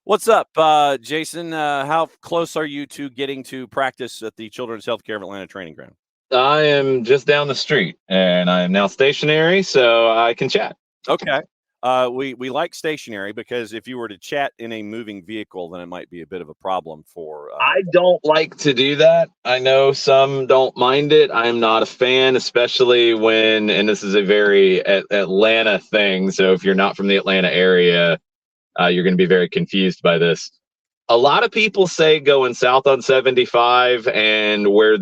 What's up, Jason? How close are you to getting to practice at the Children's Healthcare of Atlanta training ground? I am just down the street, and I am now stationary, so I can chat. Okay. We like stationary because if you were to chat in a moving vehicle, then it might be a bit of a problem for. I don't like to do that. I know some don't mind it. I am not a fan, especially when, and this is a very Atlanta thing. So if you're not from the Atlanta area, you're going to be very confused by this. A lot of people say going south on 75 and where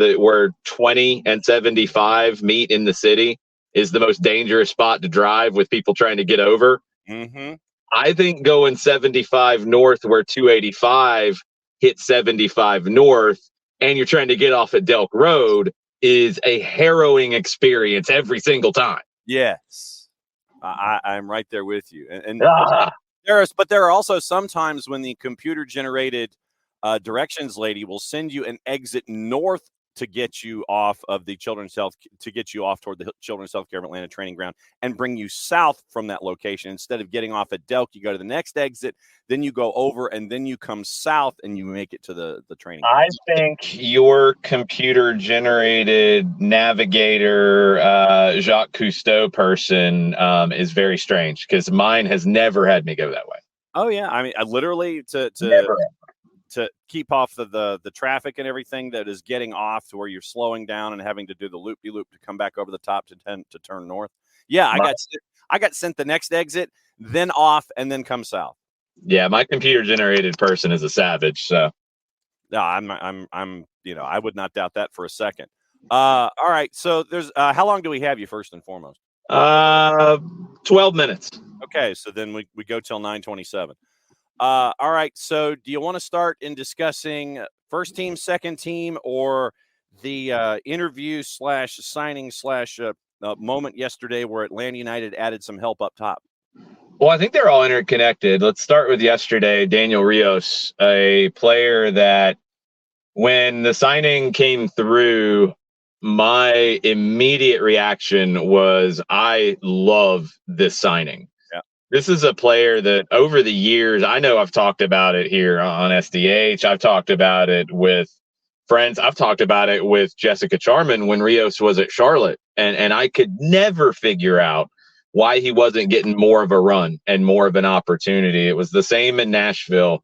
20 and 75 meet in the city is the most dangerous spot to drive with people trying to get over. Mm-hmm. I think going 75 north where 285 hits 75 north and you're trying to get off at Delk Road is a harrowing experience every single time. Yes, I'm right there with you. And Ah. but there are also sometimes when the computer generated directions lady will send you an exit north to get you off of the to get you off toward the Children's Healthcare of Atlanta training ground and bring you south from that location. Instead of getting off at Delk, you go to the next exit, then you go over, and then you come south and you make it to the training ground. I think your computer generated navigator Jacques Cousteau person is very strange because mine has never had me go that way. Oh yeah, I mean, I literally Never. to keep off the traffic and everything that is getting off to where you're slowing down and having to do the loop-de-loop to come back over the top to turn north. Yeah, I got sent the next exit, then off, and then come south. Yeah, my computer generated person is a savage. So No, I'm I would not doubt that for a second. All right, so there's how long do we have you first and foremost? 12 minutes. Okay, so then we go till 9:27. All right. So, do you want to start in discussing first team, second team, or the interview / signing / moment yesterday where Atlanta United added some help up top? Well, I think they're all interconnected. Let's start with yesterday. Daniel Rios, a player that when the signing came through, my immediate reaction was, I love this signing. This is a player that over the years, I know I've talked about it here on SDH. I've talked about it with friends. I've talked about it with Jessica Charman when Rios was at Charlotte. And I could never figure out why he wasn't getting more of a run and more of an opportunity. It was the same in Nashville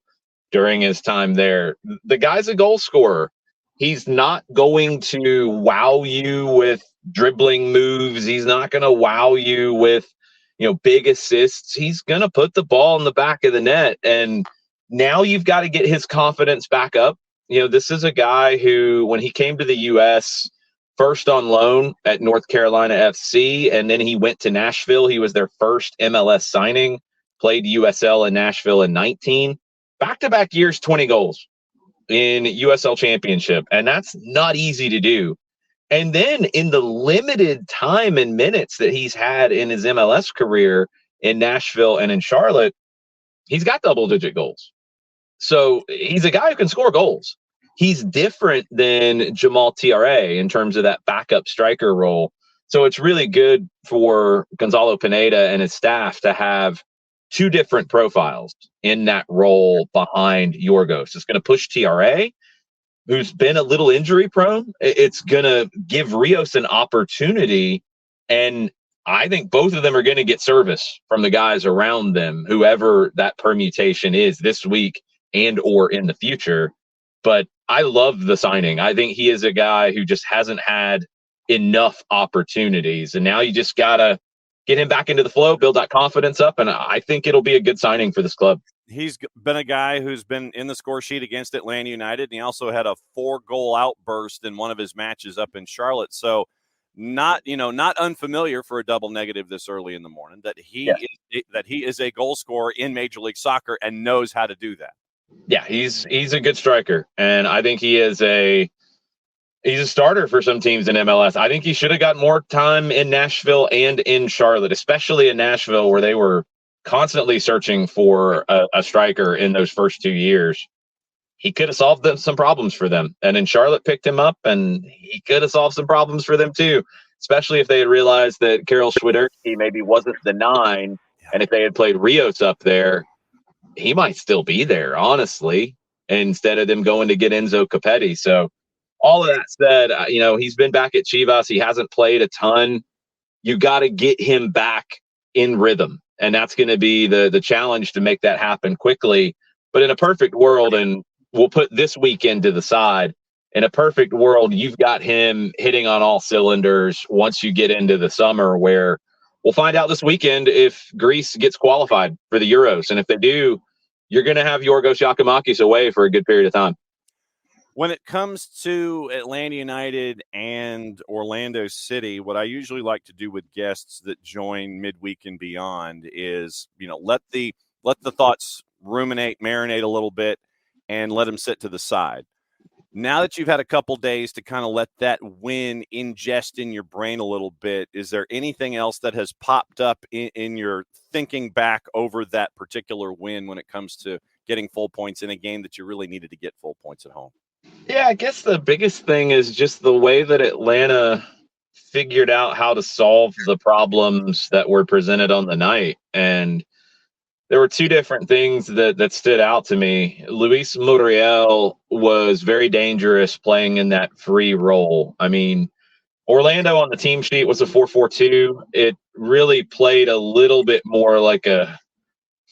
during his time there. The guy's a goal scorer. He's not going to wow you with dribbling moves. He's not going to wow you with big assists. He's going to put the ball in the back of the net. And now you've got to get his confidence back up. This is a guy who, when he came to the U.S., first on loan at North Carolina FC, and then he went to Nashville. He was their first MLS signing, played USL in Nashville in 19. Back-to-back years, 20 goals in USL Championship. And that's not easy to do. And then in the limited time and minutes that he's had in his MLS career in Nashville and in Charlotte, he's got double-digit goals. So he's a guy who can score goals. He's different than Jamal Tiare in terms of that backup striker role. So it's really good for Gonzalo Pineda and his staff to have two different profiles in that role behind Yorgos. It's going to push Tiare, who's been a little injury prone. It's going to give Rios an opportunity. And I think both of them are going to get service from the guys around them, whoever that permutation is this week and or in the future. But I love the signing. I think he is a guy who just hasn't had enough opportunities. And now you just got to get him back into the flow, build that confidence up. And I think it'll be a good signing for this club. He's been a guy who's been in the score sheet against Atlanta United, and he also had a 4-goal outburst in one of his matches up in Charlotte. So not unfamiliar for a double negative this early in the morning, that he is a goal scorer in Major League Soccer and knows how to do that. Yeah, he's a good striker, and I think he's a starter for some teams in MLS. I think he should have got more time in Nashville and in Charlotte, especially in Nashville, where they were constantly searching for a striker in those first 2 years. He could have solved some problems for them. And in Charlotte picked him up, and he could have solved some problems for them too, especially if they had realized that Karol Swiderski maybe wasn't the 9, and if they had played Rios up there, he might still be there, honestly, instead of them going to get Enzo Capetti. So all of that said, he's been back at Chivas. He hasn't played a ton. You got to get him back in rhythm. And that's going to be the challenge to make that happen quickly. But in a perfect world, and we'll put this weekend to the side, in a perfect world, you've got him hitting on all cylinders once you get into the summer, where we'll find out this weekend if Greece gets qualified for the Euros. And if they do, you're going to have Yorgos Giacomakis away for a good period of time. When it comes to Atlanta United and Orlando City, what I usually like to do with guests that join midweek and beyond is, let the thoughts ruminate, marinate a little bit, and let them sit to the side. Now that you've had a couple days to kind of let that win ingest in your brain a little bit, is there anything else that has popped up in your thinking back over that particular win when it comes to getting full points in a game that you really needed to get full points at home? Yeah, I guess the biggest thing is just the way that Atlanta figured out how to solve the problems that were presented on the night. And there were two different things that stood out to me. Luis Muriel was very dangerous playing in that free role. I mean, Orlando on the team sheet was a 4-4-2. It really played a little bit more like a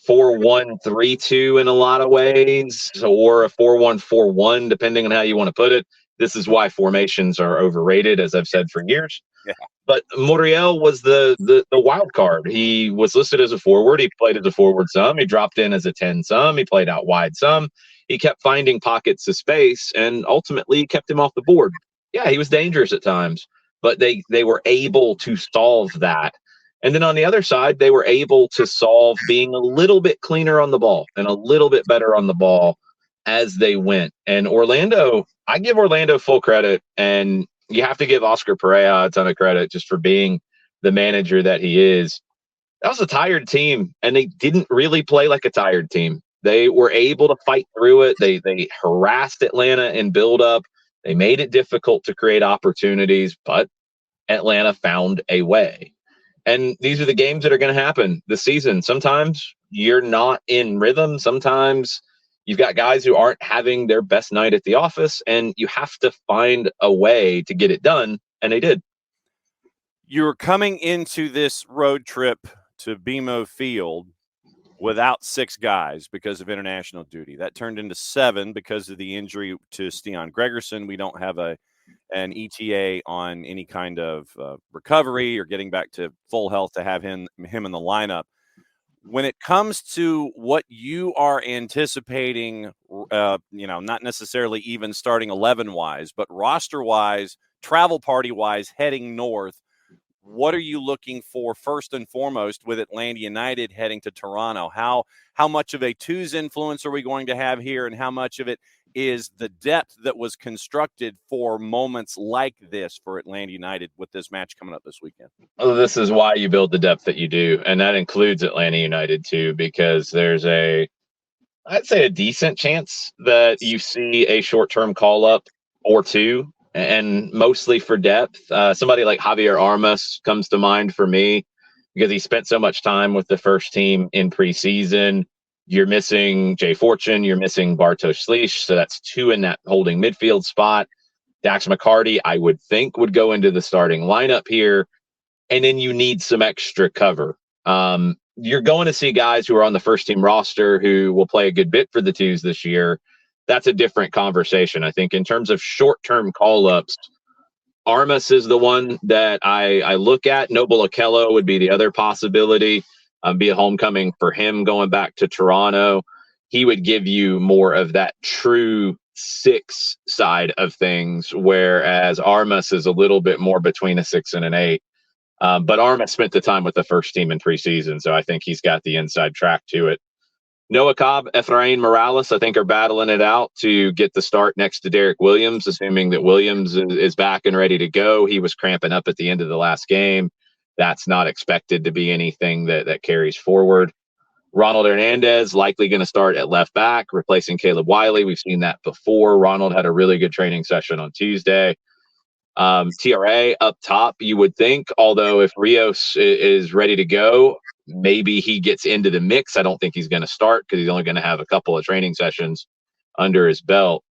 4-1-3-2 in a lot of ways, or a 4-1-4-1, depending on how you want to put it. This is why formations are overrated, as I've said for years. Yeah. But Muriel was the wild card. He was listed as a forward. He played as a forward some. He dropped in as a 10 some. He played out wide some. He kept finding pockets of space and ultimately kept him off the board. Yeah, he was dangerous at times, but they were able to solve that. And then on the other side, they were able to solve being a little bit cleaner on the ball and a little bit better on the ball as they went. And Orlando, I give Orlando full credit, and you have to give Oscar Pereira a ton of credit just for being the manager that he is. That was a tired team, and they didn't really play like a tired team. They were able to fight through it. They harassed Atlanta in build-up. They made it difficult to create opportunities, but Atlanta found a way. And these are the games that are going to happen this season. Sometimes you're not in rhythm. Sometimes you've got guys who aren't having their best night at the office, and you have to find a way to get it done. And they did. You're coming into this road trip to BMO Field without 6 guys because of international duty. That turned into 7 because of the injury to Stian Gregerson. We don't have an ETA on any kind of recovery or getting back to full health to have him in the lineup. When it comes to what you are anticipating, not necessarily even starting 11-wise, but roster-wise, travel party-wise, heading north, what are you looking for first and foremost with Atlanta United heading to Toronto? How much of a twos influence are we going to have here, and how much of it is the depth that was constructed for moments like this for Atlanta United with this match coming up this weekend? Well, this is why you build the depth that you do, and that includes Atlanta United too, because there's I'd say a decent chance that you see a short-term call-up or two, and mostly for depth. Somebody like Javier Armas comes to mind for me because he spent so much time with the first team in preseason. You're missing Jay Fortune. You're missing Bartosz Slisz. So that's 2 in that holding midfield spot. Dax McCarty, I would think, would go into the starting lineup here. And then you need some extra cover. You're going to see guys who are on the first team roster who will play a good bit for the twos this year. That's a different conversation. I think in terms of short-term call-ups, Armas is the one that I look at. Noble Okello would be the other possibility. Be a homecoming for him going back to Toronto. He would give you more of that true 6 side of things, whereas Armas is a little bit more between a 6 and an 8. But Armas spent the time with the first team in preseason, so I think he's got the inside track to it. Noah Cobb, Efrain Morales, I think, are battling it out to get the start next to Derek Williams, assuming that Williams is back and ready to go. He was cramping up at the end of the last game. That's not expected to be anything that carries forward. Ronald Hernandez likely going to start at left back, replacing Caleb Wiley. We've seen that before. Ronald had a really good training session on Tuesday. TRA up top, you would think, although if Rios is ready to go, maybe he gets into the mix. I don't think he's going to start because he's only going to have a couple of training sessions under his belt.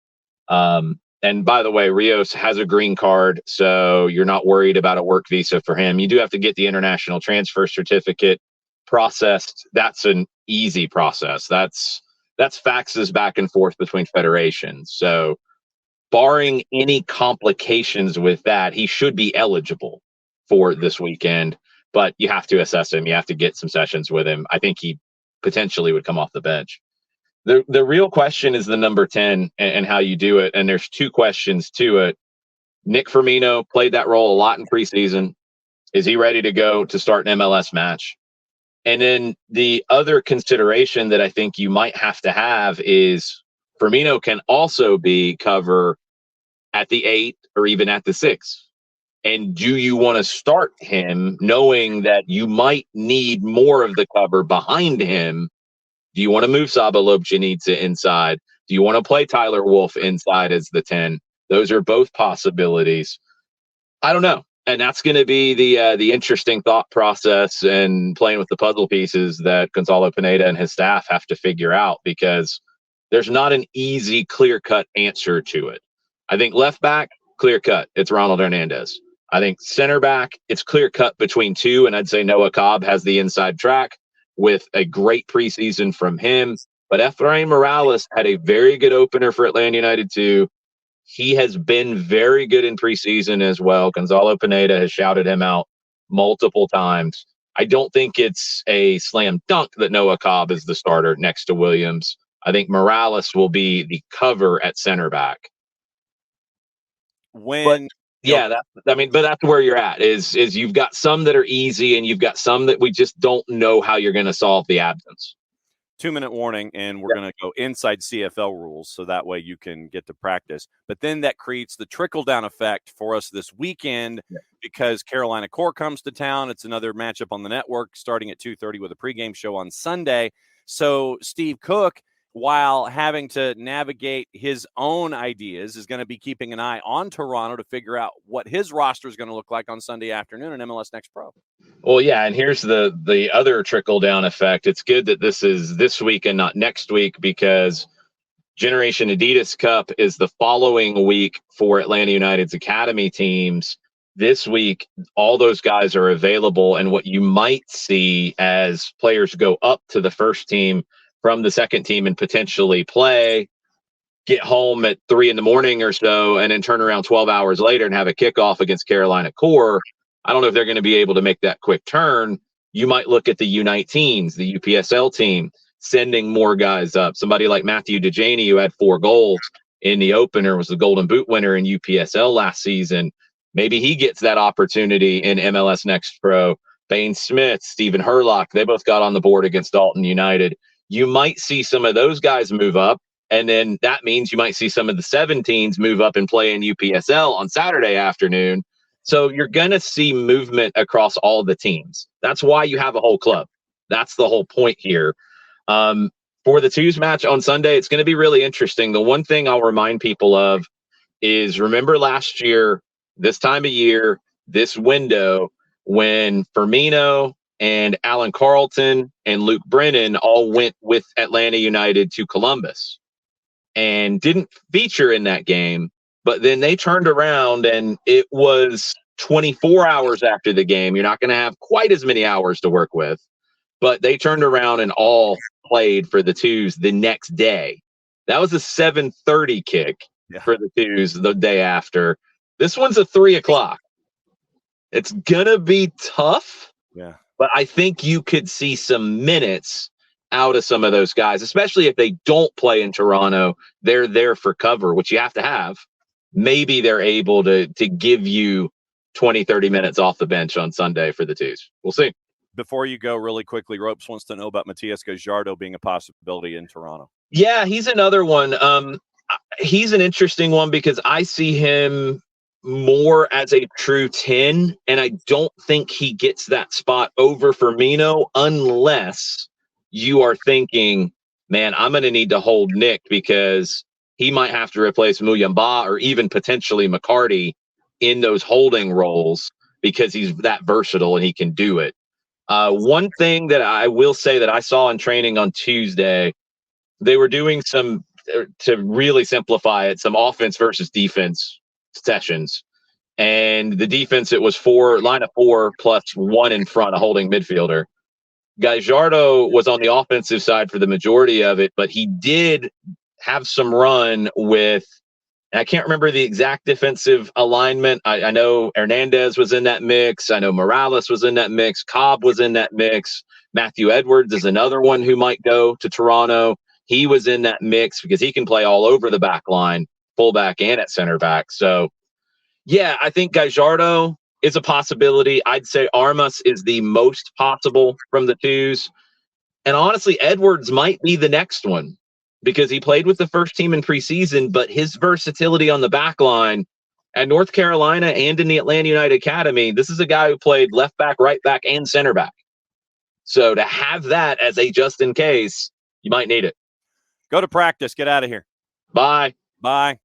And by the way, Rios has a green card, so you're not worried about a work visa for him. You do have to get the international transfer certificate processed. That's an easy process. That's faxes back and forth between federations. So barring any complications with that, he should be eligible for this weekend, but you have to assess him. You have to get some sessions with him. I think he potentially would come off the bench. The real question is the number 10 and how you do it. And there's two questions to it. Nick Firmino played that role a lot in preseason. Is he ready to go to start an MLS match? And then the other consideration that I think you might have to have is Firmino can also be cover at the 8 or even at the 6. And do you want to start him knowing that you might need more of the cover behind him? Do you want to move Saba Lobjanidze inside? Do you want to play Tyler Wolff inside as the 10? Those are both possibilities. I don't know. And that's going to be the interesting thought process and playing with the puzzle pieces that Gonzalo Pineda and his staff have to figure out, because there's not an easy, clear-cut answer to it. I think left back, clear-cut, it's Ronald Hernandez. I think center back, it's clear-cut between two, and I'd say Noah Cobb has the inside track with a great preseason from him. But Efrain Morales had a very good opener for Atlanta United too. He has been very good in preseason as well. Gonzalo Pineda has shouted him out multiple times. I don't think it's a slam dunk that Noah Cobb is the starter next to Williams. I think Morales will be the cover at center back. But that's where you're at is you've got some that are easy and you've got some that we just don't know how you're going to solve the absence. 2-minute warning, and we're going to go inside CFL rules so that way you can get to practice. But then that creates the trickle-down effect for us this weekend because Carolina Core comes to town. It's another matchup on the network starting at 2:30 with a pregame show on Sunday. So Steve Cook, while having to navigate his own ideas, is going to be keeping an eye on Toronto to figure out what his roster is going to look like on Sunday afternoon in MLS Next Pro. Well, yeah, and here's the other trickle-down effect. It's good that this is this week and not next week, because Generation Adidas Cup is the following week for Atlanta United's academy teams. This week, all those guys are available, and what you might see as players go up to the first team from the second team and potentially play, get home at 3 a.m. or so, and then turn around 12 hours later and have a kickoff against Carolina Core. I don't know if they're going to be able to make that quick turn. You might look at the U19s, the UPSL team, sending more guys up. Somebody like Matthew DeJaney, who had 4 goals in the opener, was the Golden Boot winner in UPSL last season. Maybe he gets that opportunity in MLS Next Pro. Bane Smith, Stephen Herlock, they both got on the board against Dalton United. You might see some of those guys move up, and then that means you might see some of the 17s move up and play in UPSL on Saturday afternoon. So you're going to see movement across all the teams. That's why you have a whole club. That's the whole point here. For the twos match on Sunday, it's going to be really interesting. The one thing I'll remind people of is, remember last year, this time of year, this window, when Firmino and Alan Carlton and Luke Brennan all went with Atlanta United to Columbus and didn't feature in that game. But then they turned around and it was 24 hours after the game. You're not going to have quite as many hours to work with, but they turned around and all played for the twos the next day. That was a 7:30 kick for the twos the day after. This one's a 3 o'clock. It's going to be tough. Yeah. But I think you could see some minutes out of some of those guys, especially if they don't play in Toronto. They're there for cover, which you have to have. Maybe they're able to give you 20, 30 minutes off the bench on Sunday for the twos. We'll see. Before you go, really quickly, Ropes wants to know about Matias Gajardo being a possibility in Toronto. Yeah, he's another one. He's an interesting one because I see him more as a true 10, and I don't think he gets that spot over Firmino unless you are thinking, man, I'm going to need to hold Nick because he might have to replace Muyamba or even potentially McCarty in those holding roles because he's that versatile and he can do it. One thing that I will say that I saw in training on Tuesday, they were doing some, to really simplify it, some offense versus defense sessions. And the defense, it was line of 4 plus 1 in front, a holding midfielder. Gallardo was on the offensive side for the majority of it, but he did have some run with, and I can't remember the exact defensive alignment. I know Hernandez was in that mix. I know Morales was in that mix. Cobb was in that mix. Matthew Edwards is another one who might go to Toronto. He was in that mix because he can play all over the back line, fullback and at center back. So, yeah, I think Gallardo is a possibility. I'd say Armas is the most possible from the twos. And honestly, Edwards might be the next one because he played with the first team in preseason, but his versatility on the back line at North Carolina and in the Atlanta United Academy, this is a guy who played left back, right back, and center back. So to have that as a just in case, you might need it. Go to practice. Get out of here. Bye. Bye.